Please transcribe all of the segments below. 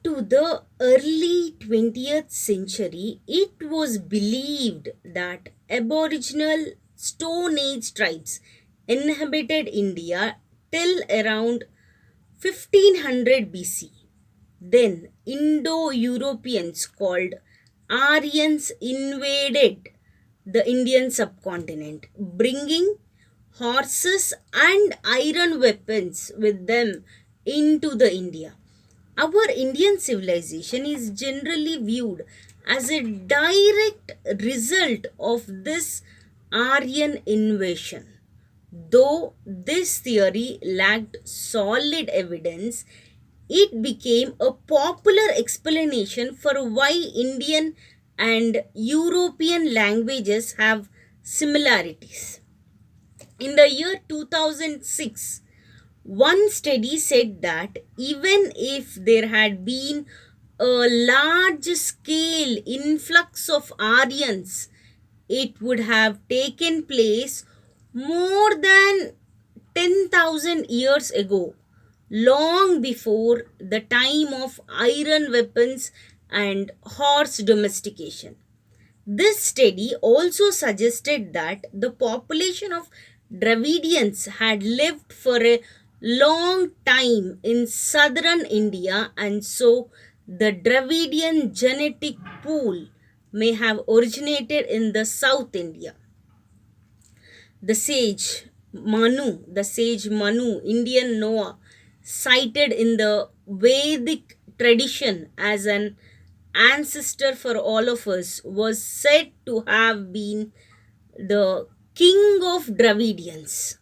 to the early 20th century, it was believed that Aboriginal Stone Age tribes inhabited India till around 1500 BC. Then Indo Europeans called Aryans invaded the Indian subcontinent, bringing horses and iron weapons with them into the India. Our Indian civilization is generally viewed as a direct result of this Aryan invasion. Though this theory lacked solid evidence, it became a popular explanation for why Indian and European languages have similarities. In the year 2006, one study said that even if there had been a large scale influx of Aryans, it would have taken place more than 10,000 years ago, long before the time of iron weapons and horse domestication. This study also suggested that the population of Dravidians had lived for a long time in southern India, and so the Dravidian genetic pool may have originated in the South India. The sage Manu, Indian Noah, cited in the Vedic tradition as an ancestor for all of us, was said to have been the king of Dravidians.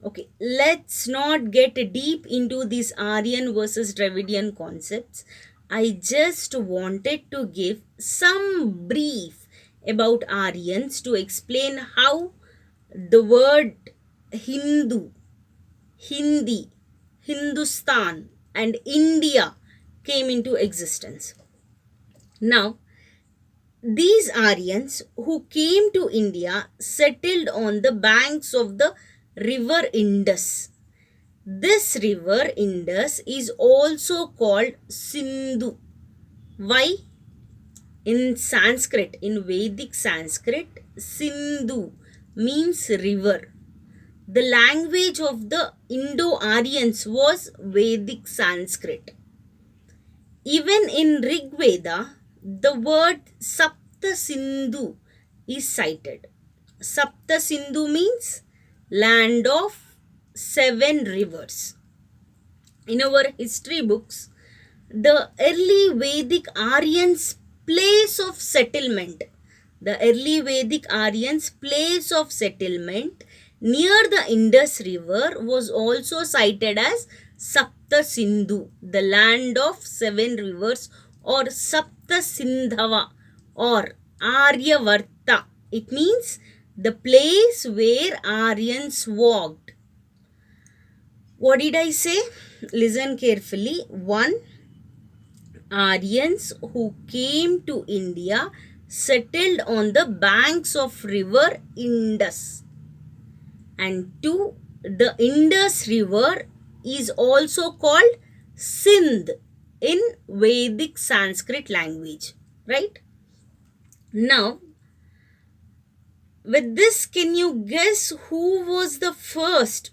Okay, let's not get deep into these Aryan versus Dravidian concepts. I just wanted to give some brief about Aryans to explain how the word Hindu, Hindi, Hindustan, and India came into existence. Now, these Aryans who came to India settled on the banks of the river Indus. This river Indus is also called Sindhu. Why? In Sanskrit, in Vedic Sanskrit, Sindhu means river. The language of the Indo-Aryans was Vedic Sanskrit. Even in Rig Veda, the word Sapta Sindhu is cited. Sapta Sindhu means land of 7 rivers. In our history books, the early Vedic Aryans' place of settlement, near the Indus River was also cited as Sapta Sindhu, the land of 7 rivers, or Sapta Sindhava or Aryavarta. It means the place where Aryans walked. What did I say? Listen carefully. 1. Aryans who came to India settled on the banks of river Indus. And 2. The Indus River is also called Sindh in Vedic Sanskrit language. Right? Now, with this, can you guess who was the first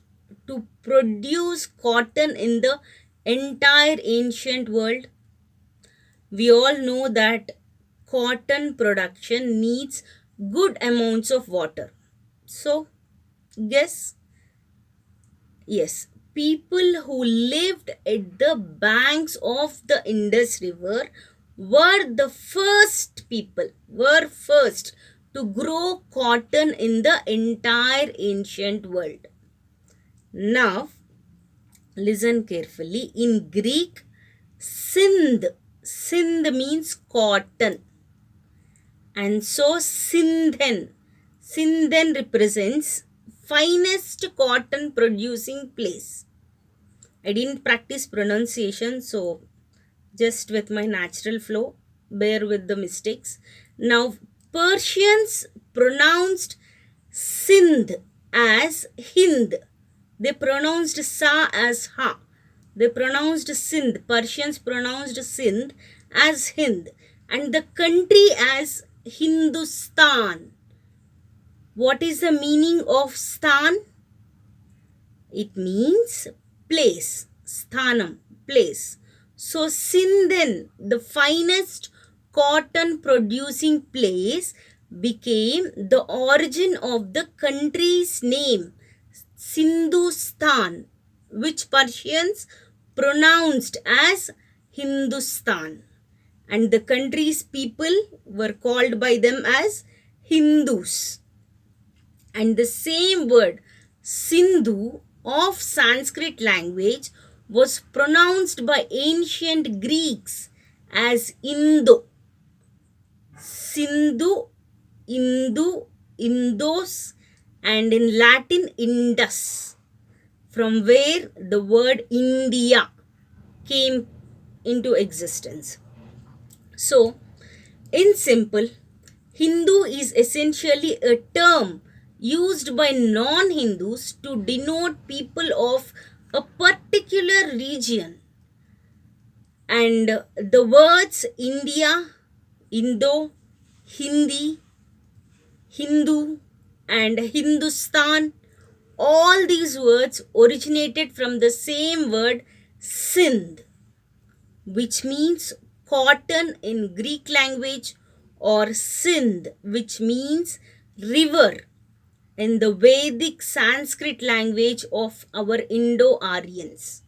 to produce cotton in the entire ancient world? We all know that cotton production needs good amounts of water. So, guess? Yes, people who lived at the banks of the Indus River were first to grow cotton in the entire ancient world. Now, listen carefully. In Greek, Sindh means cotton. And so Sindhen represents finest cotton producing place. I didn't practice pronunciation, so just with my natural flow, bear with the mistakes. Now, Persians pronounced Sindh as Hind. They pronounced Sa as Ha. They pronounced Sindh, Persians pronounced Sindh as Hind, and the country as Hindustan. What is the meaning of Stan? It means place, sthanam, place. So Sindhen, the finest cotton producing place, became the origin of the country's name, Sindhustan, which Persians pronounced as Hindustan. And the country's people were called by them as Hindus. And the same word Sindhu of Sanskrit language was pronounced by ancient Greeks as Indo. Sindhu, Indu, Indos, and in Latin Indus, from where the word India came into existence. So, in simple, Hindu is essentially a term used by non-Hindus to denote people of a particular region. And the words India, Indo, Hindi, Hindu, and Hindustan, all these words originated from the same word Sindh, which means cotton in Greek language, or Sindh, which means river in the Vedic Sanskrit language of our Indo-Aryans.